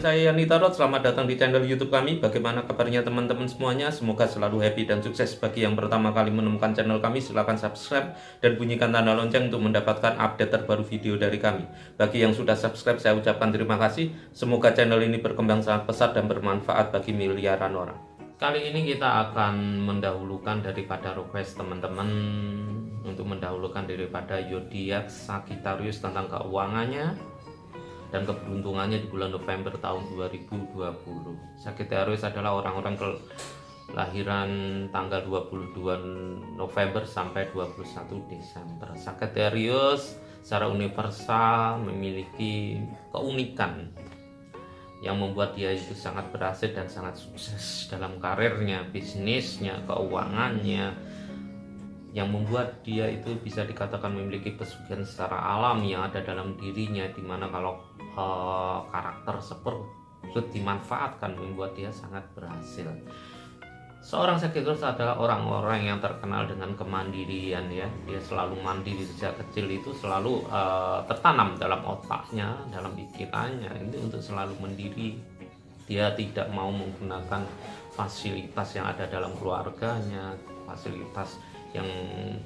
saya Yani Tarot. Selamat datang di channel YouTube kami. Bagaimana kabarnya teman-teman semuanya? Semoga selalu happy dan sukses. Bagi yang pertama kali menemukan channel kami, silahkan subscribe dan bunyikan tanda lonceng untuk mendapatkan update terbaru video dari kami. Bagi yang sudah subscribe, saya ucapkan terima kasih. Semoga channel ini berkembang sangat pesat dan bermanfaat bagi miliaran orang. Kali ini kita akan mendahulukan daripada request teman-teman untuk mendahulukan daripada zodiak Sagittarius tentang keuangannya dan keberuntungannya di bulan November tahun 2020. Sagittarius adalah orang-orang kelahiran tanggal 22 November sampai 21 Desember. Sagittarius secara universal memiliki keunikan yang membuat dia itu sangat berhasil dan sangat sukses dalam karirnya, bisnisnya, keuangannya, yang membuat dia itu bisa dikatakan memiliki pesugihan secara alam yang ada dalam dirinya, dimana kalau karakter seperti dimanfaatkan membuat dia sangat berhasil. Seorang Sagittarius adalah orang-orang yang terkenal dengan kemandirian ya. Dia selalu mandiri sejak kecil, itu selalu tertanam dalam otaknya, dalam pikirannya ini untuk selalu mandiri. Dia tidak mau menggunakan fasilitas yang ada dalam keluarganya, fasilitas yang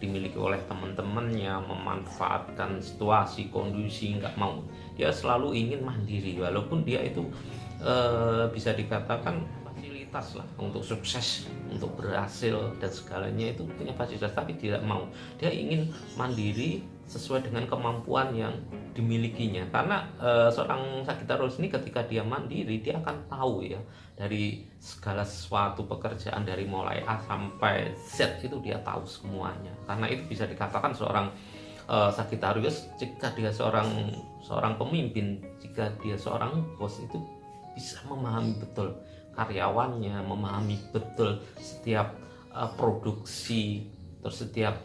dimiliki oleh teman-temannya, memanfaatkan situasi, kondisi, nggak mau. Dia selalu ingin mandiri, walaupun dia itu bisa dikatakan fasilitas lah untuk sukses, untuk berhasil dan segalanya itu punya fasilitas, tapi tidak mau. Dia ingin mandiri sesuai dengan kemampuan yang dimilikinya. Karena seorang Sagittarius ini ketika dia mandiri, dia akan tahu ya dari segala sesuatu pekerjaan dari mulai A sampai Z itu dia tahu semuanya. Karena itu bisa dikatakan seorang Sagittarius, jika dia seorang pemimpin, jika dia seorang bos, itu bisa memahami betul karyawannya, memahami betul setiap produksi, terus setiap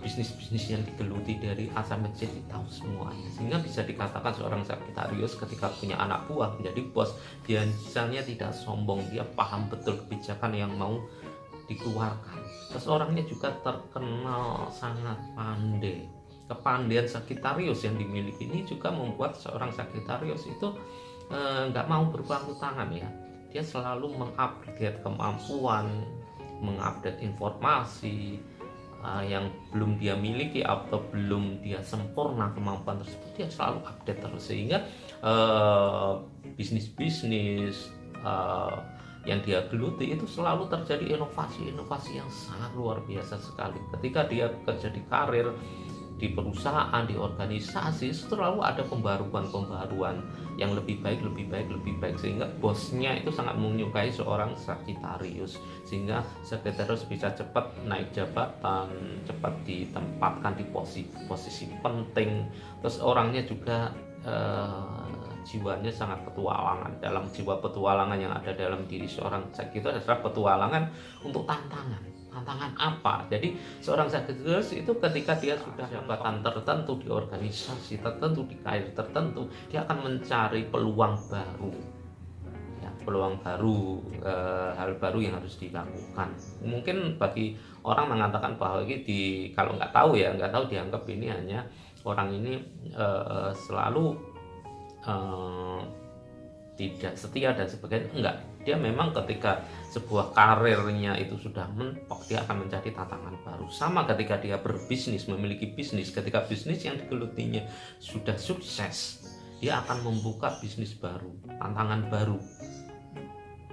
bisnis-bisnis yang digeluti dari A sampai Z tahu semuanya. Sehingga bisa dikatakan seorang Sagittarius ketika punya anak buah menjadi bos, dia misalnya tidak sombong, dia paham betul kebijakan yang mau dikeluarkan. Terus orangnya juga terkenal sangat pandai. Kepandaian Sagittarius yang dimiliki ini juga membuat seorang Sagittarius itu nggak mau berpangku tangan ya. Dia selalu mengupdate kemampuan, mengupdate informasi yang belum dia miliki atau belum dia sempurna kemampuan tersebut, dia selalu update terus. Sehingga bisnis-bisnis yang dia geluti itu selalu terjadi inovasi-inovasi yang sangat luar biasa sekali. Ketika dia bekerja di karir, di perusahaan, di organisasi, selalu ada pembaruan yang lebih baik, sehingga bosnya itu sangat menyukai seorang Sagittarius, sehingga Sagittarius bisa cepat naik jabatan, cepat ditempatkan di posisi penting. Terus orangnya juga jiwanya sangat petualangan. Dalam jiwa petualangan yang ada dalam diri seorang Sagittarius adalah petualangan untuk tantangan apa. Jadi seorang Sagittarius itu ketika dia sudah jabatan tertentu di organisasi tertentu, di karir tertentu, dia akan mencari peluang baru ya, hal baru yang harus dilakukan. Mungkin bagi orang mengatakan bahwa ini kalau nggak tahu dianggap ini hanya orang ini selalu tidak setia dan sebagainya. Enggak, dia memang ketika sebuah karirnya itu sudah mentok, dia akan mencari tantangan baru. Sama ketika dia berbisnis, memiliki bisnis, ketika bisnis yang digelutinya sudah sukses, dia akan membuka bisnis baru, tantangan baru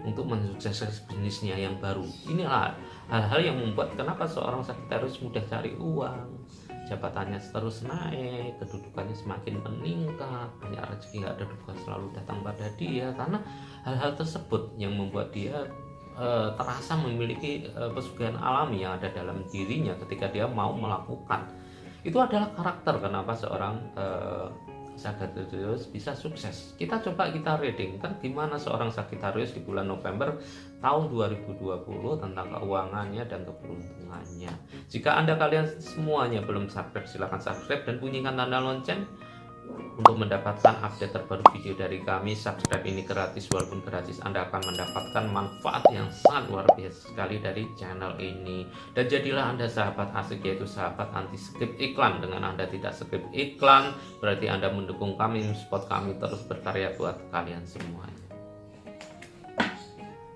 untuk mensukseskan bisnisnya yang baru. Inilah hal-hal yang membuat kenapa seorang Sagittarius mudah cari uang, jabatannya terus naik, kedudukannya semakin meningkat, banyak rezeki nggak ada duka selalu datang pada dia. Karena hal-hal tersebut yang membuat dia terasa memiliki pesugihan alami yang ada dalam dirinya ketika dia mau melakukan. Itu adalah karakter kenapa seorang Sagittarius bisa sukses. Kita reading kan gimana seorang Sagittarius di bulan November tahun 2020 tentang keuangannya dan keberuntungannya. Jika kalian semuanya belum subscribe, silahkan subscribe dan bunyikan tanda lonceng untuk mendapatkan update terbaru video dari kami. Subscribe ini gratis, walaupun gratis Anda akan mendapatkan manfaat yang sangat luar biasa sekali dari channel ini. Dan jadilah Anda sahabat asik, yaitu sahabat anti skip iklan. Dengan Anda tidak skip iklan, berarti Anda mendukung kami, support kami terus berkarya buat kalian semuanya.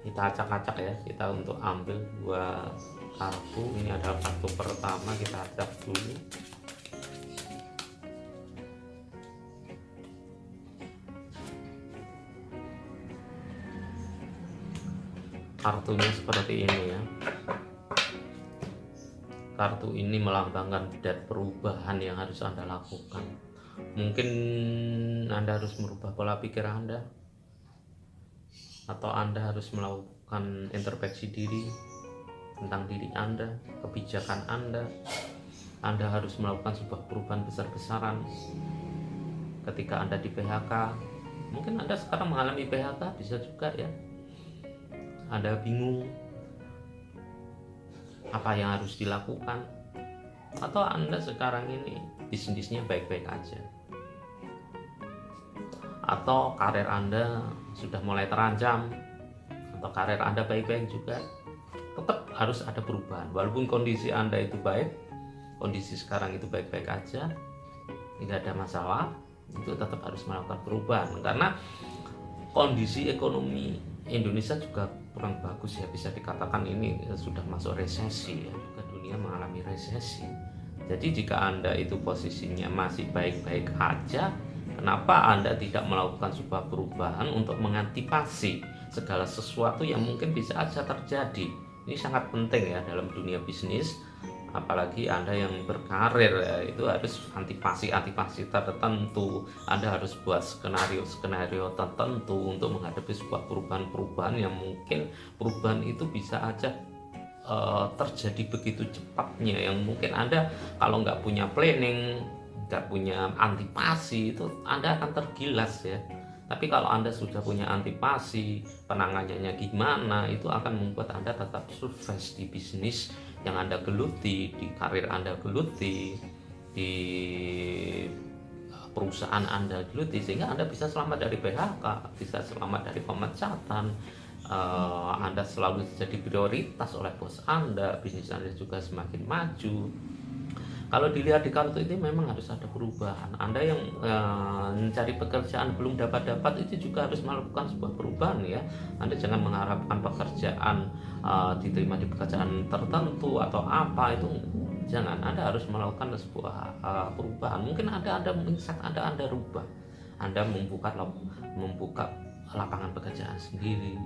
Kita acak-acak ya, kita untuk ambil 2 kartu. Ini adalah kartu pertama, kita acak dulu. Kartunya seperti ini ya. Kartu ini melambangkan dan perubahan yang harus Anda lakukan. Mungkin Anda harus merubah pola pikir Anda, atau Anda harus melakukan introspeksi diri tentang diri Anda, kebijakan Anda. Anda harus melakukan sebuah perubahan besar-besaran. Ketika Anda di PHK, mungkin Anda sekarang mengalami PHK, bisa juga ya. Anda bingung apa yang harus dilakukan, atau Anda sekarang ini bisnisnya baik-baik aja, atau karir Anda sudah mulai terancam, atau karir Anda baik-baik juga. Tetap harus ada perubahan. Walaupun kondisi Anda itu baik, kondisi sekarang itu baik-baik aja, tidak ada masalah, itu tetap harus melakukan perubahan. Karena kondisi ekonomi Indonesia juga kurang bagus ya, bisa dikatakan ini sudah masuk resesi ya, juga dunia mengalami resesi. Jadi jika Anda itu posisinya masih baik-baik aja, kenapa Anda tidak melakukan sebuah perubahan untuk mengantisipasi segala sesuatu yang mungkin bisa aja terjadi? Ini sangat penting ya dalam dunia bisnis, apalagi Anda yang berkarir ya, itu harus antisipasi tertentu. Anda harus buat skenario tertentu untuk menghadapi sebuah perubahan yang mungkin perubahan itu bisa aja terjadi begitu cepatnya, yang mungkin Anda kalau nggak punya planning, nggak punya antisipasi, itu Anda akan tergilas ya. Tapi kalau Anda sudah punya antisipasi, penanganannya gimana, itu akan membuat Anda tetap sukses di bisnis yang Anda geluti, di karir Anda geluti, di perusahaan Anda geluti, sehingga Anda bisa selamat dari PHK, bisa selamat dari pemecatan. Anda selalu jadi prioritas oleh bos Anda, bisnis Anda juga semakin maju. Kalau dilihat di kartu ini memang harus ada perubahan. Anda yang mencari pekerjaan belum dapat itu juga harus melakukan sebuah perubahan ya. Anda jangan mengharapkan pekerjaan diterima di pekerjaan tertentu atau apa, itu jangan. Anda harus melakukan sebuah perubahan. Mungkin Anda mindset Anda rubah. Anda membuka lapangan pekerjaan sendiri.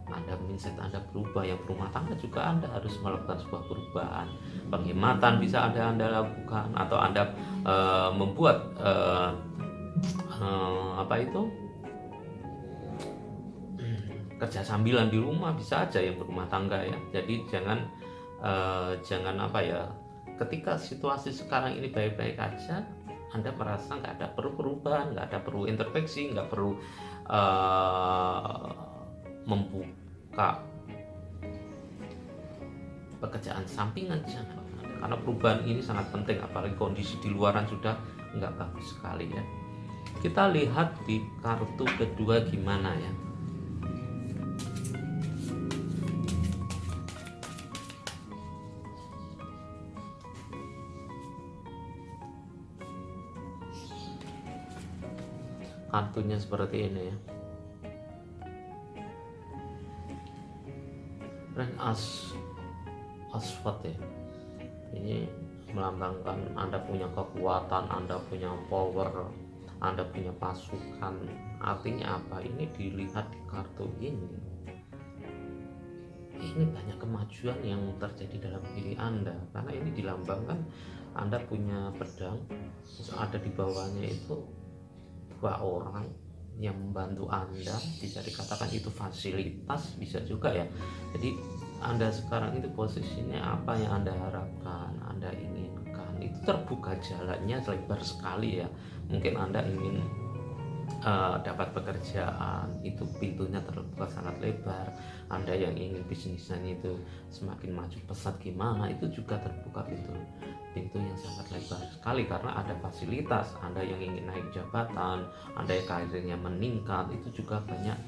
Anda mindset Anda berubah, yang berumah tangga juga Anda harus melakukan sebuah perubahan. Penghematan bisa Anda lakukan, atau Anda membuat kerja sambilan di rumah, bisa aja yang berumah tangga ya. Jadi jangan ketika situasi sekarang ini baik-baik aja, Anda merasa nggak ada perlu perubahan, nggak ada perlu introspeksi, nggak perlu membuka pekerjaan sampingan, jangan. Karena perubahan ini sangat penting, apalagi kondisi di luaran sudah nggak bagus sekali ya. Kita lihat di kartu kedua gimana ya. Kartunya seperti ini ya. Prince Aswad ya. Ini melambangkan Anda punya kekuatan, Anda punya power, Anda punya pasukan. Artinya apa? Ini dilihat di kartu ini banyak kemajuan yang terjadi dalam diri Anda, karena ini dilambangkan Anda punya pedang, terus ada di bawahnya itu 2 orang yang membantu Anda, bisa dikatakan itu fasilitas, bisa juga ya. Jadi Anda sekarang itu posisinya apa yang Anda harapkan, Anda inginkan, itu terbuka jalannya lebar sekali ya. Mungkin Anda ingin dapat pekerjaan, itu pintunya terbuka sangat lebar. Anda yang ingin bisnisnya itu semakin maju pesat gimana, itu juga terbuka pintu yang sangat lebar sekali, karena ada fasilitas. Anda yang ingin naik jabatan, Anda yang karirnya meningkat, itu juga banyak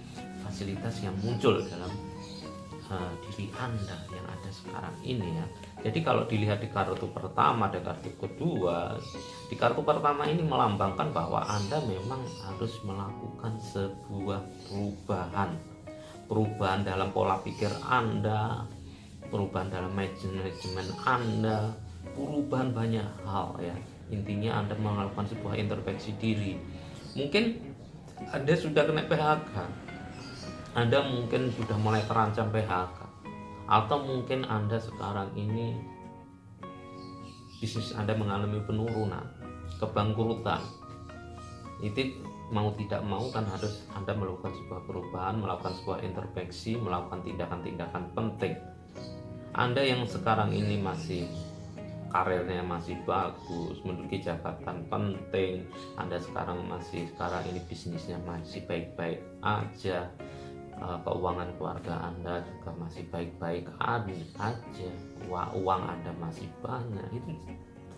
fasilitas yang muncul dalam diri Anda yang ada sekarang ini ya. Jadi kalau dilihat di kartu pertama dan kartu kedua, di kartu pertama ini melambangkan bahwa Anda memang harus melakukan sebuah perubahan. perubahan dalam pola pikir Anda, perubahan dalam manajemen Anda, perubahan banyak hal ya. Intinya Anda melakukan sebuah introspeksi diri. Mungkin Anda sudah kena PHK, Anda mungkin sudah mulai terancam PHK, atau mungkin Anda sekarang ini bisnis Anda mengalami penurunan, kebangkrutan. Itu mau tidak mau kan harus Anda melakukan sebuah perubahan, melakukan sebuah introspeksi, melakukan tindakan-tindakan penting. Anda yang sekarang ini masih karirnya masih bagus, menduduki jabatan penting, Anda sekarang ini bisnisnya masih baik-baik aja, keuangan keluarga Anda juga masih baik-baik aja, uang Anda masih banyak, itu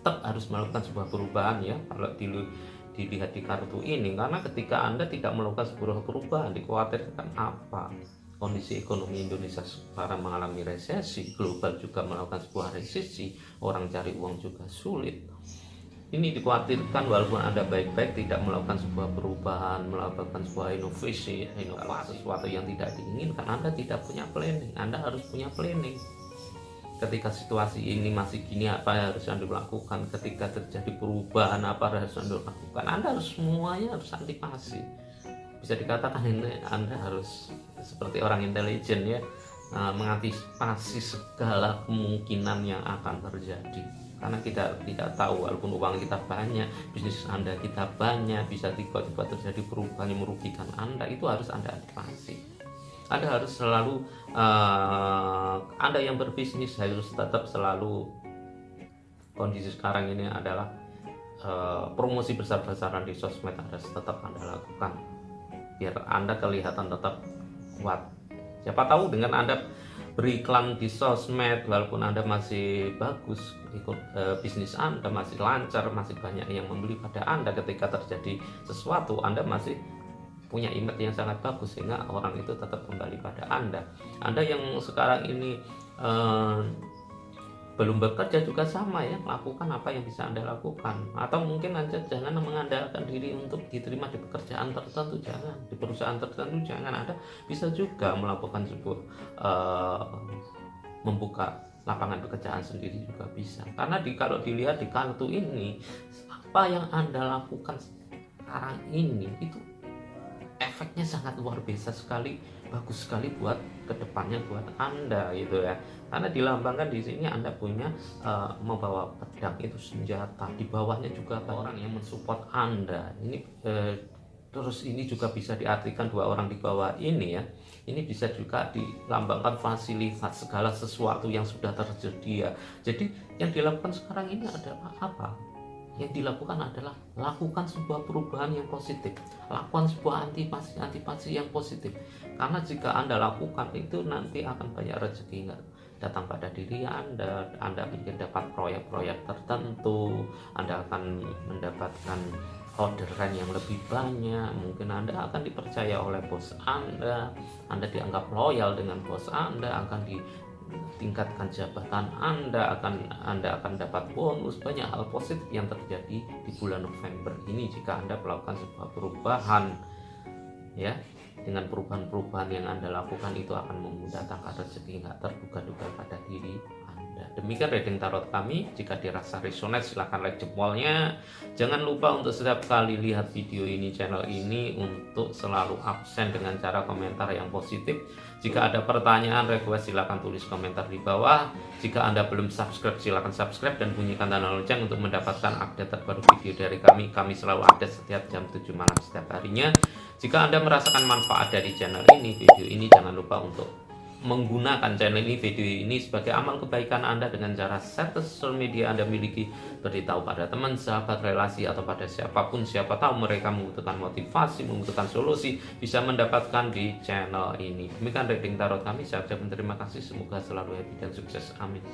tetap harus melakukan sebuah perubahan ya. Kalau dilihat di kartu ini, karena ketika Anda tidak melakukan sebuah perubahan, dikhawatirkan apa? Kondisi ekonomi Indonesia sekarang mengalami resesi, global juga melakukan sebuah resesi, orang cari uang juga sulit. Ini dikhawatirkan walaupun Anda baik-baik tidak melakukan sebuah perubahan, melakukan sebuah inovasi sesuatu yang tidak diinginkan, Anda tidak punya planning. Anda harus punya planning. Ketika situasi ini masih gini, apa yang harus Anda lakukan? Ketika terjadi perubahan, apa yang harus Anda lakukan? Anda harus semuanya harus antisipasi. Bisa dikatakan ini Anda harus seperti orang intelijen ya, mengantisipasi segala kemungkinan yang akan terjadi. Karena kita tidak tahu, walaupun uang kita banyak, bisnis Anda kita banyak, bisa tiba-tiba terjadi perubahan yang merugikan Anda, itu harus Anda antisipasi. Anda harus selalu, Anda yang berbisnis harus tetap selalu, kondisi sekarang ini adalah promosi besar-besaran di sosmed harus tetap Anda lakukan, biar Anda kelihatan tetap kuat. Siapa tahu dengan Anda beriklan di sosmed, walaupun Anda masih bagus, bisnis Anda masih lancar, masih banyak yang membeli pada Anda, ketika terjadi sesuatu Anda masih punya image yang sangat bagus, sehingga orang itu tetap kembali pada Anda. Anda yang sekarang ini belum bekerja juga sama ya, lakukan apa yang bisa Anda lakukan. Atau mungkin Anda jangan mengandalkan diri untuk diterima di pekerjaan tertentu, jangan, di perusahaan tertentu jangan. Anda bisa juga melakukan sebuah membuka lapangan pekerjaan sendiri juga bisa. Karena kalau dilihat di kartu ini, apa yang Anda lakukan sekarang ini itu efeknya sangat luar biasa sekali, bagus sekali buat kedepannya buat Anda gitu ya. Karena dilambangkan di sini Anda punya membawa pedang, itu senjata, di bawahnya juga orang yang mensupport Anda. Ini terus ini juga bisa diartikan dua orang di bawah ini ya. Ini bisa juga dilambangkan fasilitas segala sesuatu yang sudah tersedia. Jadi yang dilakukan sekarang ini adalah apa? Yang dilakukan adalah lakukan sebuah perubahan yang positif, lakukan sebuah antisipasi yang positif. Karena jika Anda lakukan itu, nanti akan banyak rezeki datang pada diri Anda. Anda mungkin dapat proyek-proyek tertentu, Anda akan mendapatkan orderan yang lebih banyak, mungkin Anda akan dipercaya oleh bos Anda dianggap loyal dengan bos Anda, akan tingkatkan jabatan Anda akan dapat bonus. Banyak hal positif yang terjadi di bulan November ini jika Anda melakukan sebuah perubahan ya. Dengan perubahan-perubahan yang Anda lakukan itu akan mendatangkan rezeki nggak terduga-duga pada diri Anda. Demikian reading tarot kami. Jika dirasa resonate silahkan like jempolnya. Jangan lupa untuk setiap kali lihat video ini, channel ini, untuk selalu absen dengan cara komentar yang positif. Jika ada pertanyaan, request, silahkan tulis komentar di bawah. Jika Anda belum subscribe, silahkan subscribe dan bunyikan tanda lonceng untuk mendapatkan update terbaru video dari kami. Kami selalu update setiap jam 7 malam setiap harinya. Jika Anda merasakan manfaat dari channel ini, video ini, jangan lupa untuk menggunakan channel ini, video ini sebagai amal kebaikan Anda dengan cara share ke sosial media Anda miliki, beritahu pada teman, sahabat, relasi, atau pada siapapun. Siapa tahu mereka membutuhkan motivasi, membutuhkan solusi, bisa mendapatkan di channel ini. Demikian reading tarot kami. Saya ucapkan terima kasih, semoga selalu happy dan sukses, amin.